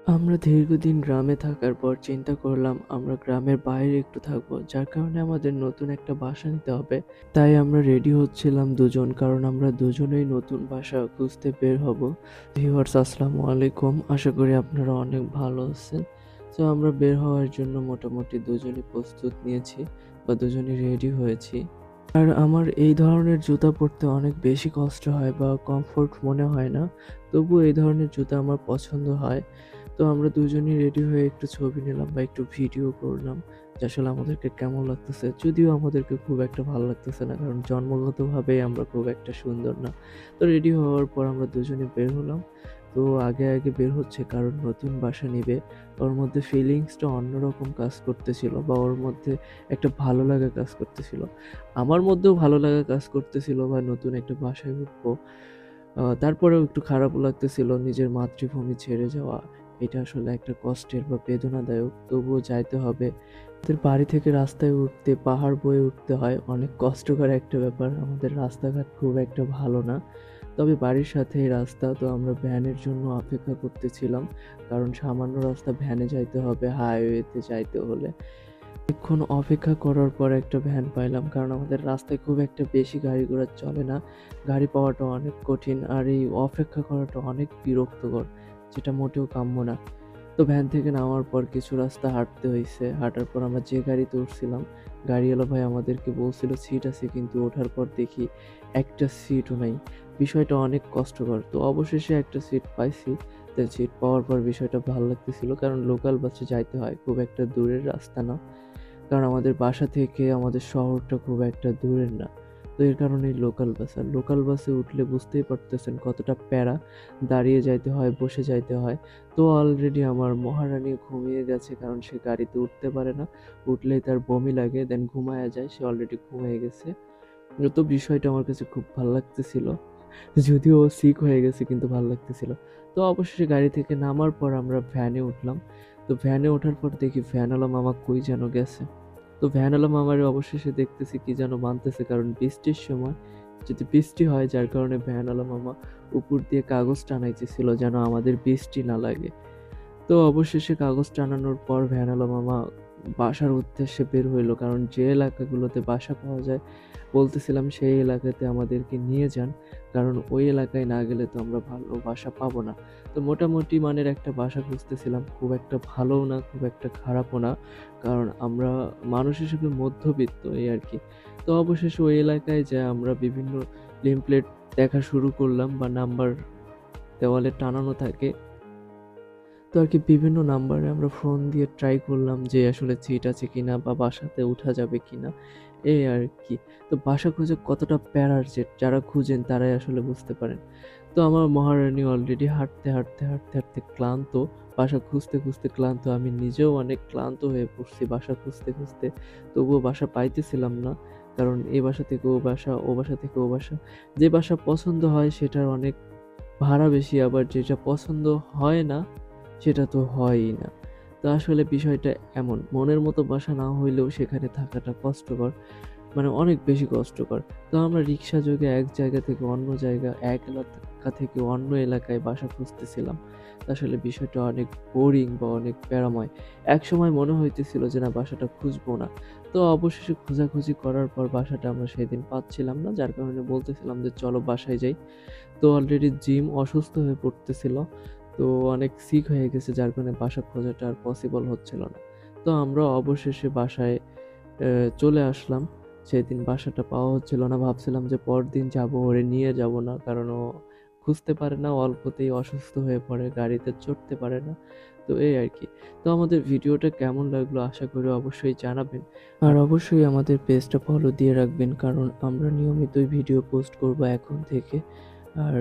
আমরা দীর্ঘদিন গ্রামে থাকার পর চিন্তা করলাম আমরা গ্রামের বাইরে একটু থাকবো, যার কারণে আমাদের নতুন একটা বাসা নিতে হবে। তাই আমরা রেডি হচ্ছিলাম দুজন, কারণ আমরা দুজনেই নতুন বাসা খুঁজতে বের হব। ভিউয়ার্স, আসসালামু আলাইকুম, আশা করি আপনারা অনেক ভালো আছেন। তো আমরা বের হওয়ার জন্য মোটামুটি দুজনই প্রস্তুত নিয়েছি বা দুজনই রেডি হয়েছি। আর আমার এই ধরনের জুতা পরতে অনেক বেশি কষ্ট হয় বা কমফোর্ট মনে হয় না, তবুও এই ধরনের জুতা আমার পছন্দ হয়। তো আমরা দুজনেই রেডি হয়ে একটু ছবি নিলাম বা একটু ভিডিও করলাম যে আসলে আমাদেরকে কেমন লাগতেছে। যদিও আমাদেরকে খুব একটা ভালো লাগতেছে না, কারণ জন্মগতভাবেই আমরা খুব একটা সুন্দর না। তো রেডি হওয়ার পর আমরা দুজনে বের হলাম। তো আগে বের হচ্ছে কারণ নতুন বাসা নিবে। ওর মধ্যে ফিলিংসটা অন্যরকম কাজ করতেছিল বা ওর মধ্যে একটা ভালো লাগা কাজ করতেছিল। আমার মধ্যেও ভালো লাগা কাজ করতেছিল বা নতুন একটা বাসায় উঠবো। তারপরেও একটু খারাপও লাগতেছিল নিজের মাতৃভূমি ছেড়ে যাওয়া। এটা আসলে একটা কষ্টের বা বেদনাদায়ক। তবুও যাইতে হবে। আমাদের বাড়ি থেকে রাস্তায় উঠতে পাহাড় বয়ে উঠতে হয়। অনেক কষ্টকর একটা ব্যাপার। আমাদের রাস্তাঘাট খুব একটা ভালো না। তবে বাড়ির সাথেই রাস্তা, তো আমরা ভ্যানের জন্য অপেক্ষা করতেছিলাম। কারণ সামান্য রাস্তা ভ্যানে যাইতে হবে হাইওয়েতে যাইতে হলে। অনেকক্ষণ অপেক্ষা করার পর একটা ভ্যান পাইলাম, কারণ আমাদের রাস্তায় খুব একটা বেশি গাড়ি ঘোড়া চলে না। গাড়ি পাওয়াটা অনেক কঠিন, আর এই অপেক্ষা করাটা অনেক বিরক্তকর, যেটা মোটেও কাম্য না। তো ভ্যান থেকে নামার পর কিছু রাস্তা হাঁটতে হয়েছে। হাঁটার পর আমরা যে গাড়িতে উঠছিলাম, গাড়িওয়ালা ভাই আমাদেরকে বলছিল সিট আছে, কিন্তু ওঠার পর দেখি একটা সিটও নাই। বিষয়টা অনেক কষ্টকর। তো অবশেষে একটা সিট পাইছি। তো সিট পাওয়ার পর বিষয়টা ভালো লাগতেছিল, কারণ লোকাল বাসে যাইতে হয়, খুব একটা দূরের রাস্তা না। কারণ আমাদের বাসা থেকে আমাদের শহরটা খুব একটা দূরের না। তো এর কারণেই লোকাল বাস। আর লোকাল বাসে উঠলে বুঝতেই পারতেছেন কতটা প্যারা। দাঁড়িয়ে যাইতে হয়, বসে যাইতে হয়। তো অলরেডি আমার মহারানী ঘুমিয়ে গেছে, কারণ সে গাড়িতে উঠতে পারে না। উঠলেই তার বমি লাগে, দেন ঘুমায়া যায়। সে অলরেডি ঘুমিয়ে গেছে। তো বিষয়টা আমার কাছে খুব ভাল লাগতেছিল। যদিও ও সিক হয়ে গেছে, কিন্তু ভাল লাগতেছিল। তো অবশেষে গাড়ি থেকে নামার পর আমরা ভ্যানে উঠলাম। তো ভ্যানে ওঠার পর দেখি ভ্যানওয়ালা মামা কই যেন গেছে। তো ভ্যানওয়ালা মামারে অবশেষে দেখতেছি কি যেন বানতেছে, কারণ বৃষ্টির সময় যদি বৃষ্টি হয়, যার কারণে ভ্যানওয়ালা মামা উপর দিয়ে কাগজ টানাইতেছিল যেন আমাদের বৃষ্টি না লাগে। তো অবশেষে কাগজ টানানোর পর ভ্যানওয়ালা মামা বাসার উদ্দেশ্যে বের হইলো, কারণ যে এলাকাগুলোতে বাসা পাওয়া যায় বলতেছিলাম সেই এলাকাতে আমাদেরকে নিয়ে যান, কারণ ওই এলাকায় না গেলে তো আমরা ভালো বাসা পাবো না। তো মোটামুটি মানের একটা বাসা খুঁজতেছিলাম, খুব একটা ভালোও না খুব একটা খারাপও না, কারণ আমরা মানুষ হিসেবে মধ্যবিত্ত, এই আর কি। তো অবশেষে ওই এলাকায় যে আমরা বিভিন্ন লিমপ্লেট দেখা শুরু করলাম বা নাম্বার দেওয়ালে টানানো থাকে। তো আর কি বিভিন্ন নাম্বারে আমরা ফোন দিয়ে ট্রাই করলাম যে আসলে সিট আছে কিনা বা বাসাতে উঠা যাবে কিনা, এই আর কি। তো বাসা খুঁজে কতটা প্যারার, যে যারা খুঁজেন তারাই আসলে বুঝতে পারেন। তো আমার মহারানী অলরেডি হাঁটতে ক্লান্ত, বাসা খুঁজতে খুঁজতে ক্লান্ত। আমি নিজেও অনেক ক্লান্ত হয়ে পড়ছি বাসা খুঁজতে খুঁজতে। তবুও বাসা পাইতেছিলাম না, কারণ এ বাসা থেকে ও বাসা, ও বাসা থেকে ও বাসা। যে বাসা পছন্দ হয় সেটার অনেক ভাড়া বেশি, আবার যেটা পছন্দ হয় না সেটা তো হয়ই না। তো আসলে বিষয়টা এমন, মনের মতো বাসা না হইলেও সেখানে থাকাটা কষ্টকর, মানে অনেক বেশি কষ্টকর। তো আমরা রিক্সা যোগে এক জায়গা থেকে অন্য জায়গা, এক এলাকা থেকে অন্য এলাকায় বাসা খুঁজতেছিলাম। তো আসলে বিষয়টা অনেক বোরিং বা অনেক প্যারাময়। একসময় মনে হইতেছিল যে না, বাসাটা খুঁজবো না। তো অবশেষে খোঁজাখুঁজি করার পর বাসাটা আমরা সেদিন পাচ্ছিলাম না, যার কারণে বলতেছিলাম যে চলো বাসায় যাই। তো অলরেডি জিম অসুস্থ হয়ে পড়তেছিল। তো অনেক সিক হয়ে গেছে, যার কারণে বাসা খোঁজাটা আর পসিবল হচ্ছিল না। তো আমরা অবশেষে বাসায় চলে আসলাম। সেদিন বাসাটা পাওয়া হচ্ছিল না। ভাবছিলাম যে পরদিন যাবো, ওরে নিয়ে যাব না, কারণ ও খুঁজতে পারে না, অল্পতেই অসুস্থ হয়ে পড়ে, গাড়িতে চড়তে পারে না। তো এই আর কি। তো আমাদের ভিডিওটা কেমন লাগলো আশা করি অবশ্যই জানাবেন। আর অবশ্যই আমাদের পেজটা ফলো দিয়ে রাখবেন, কারণ আমরা নিয়মিতই ভিডিও পোস্ট করব এখন থেকে। আর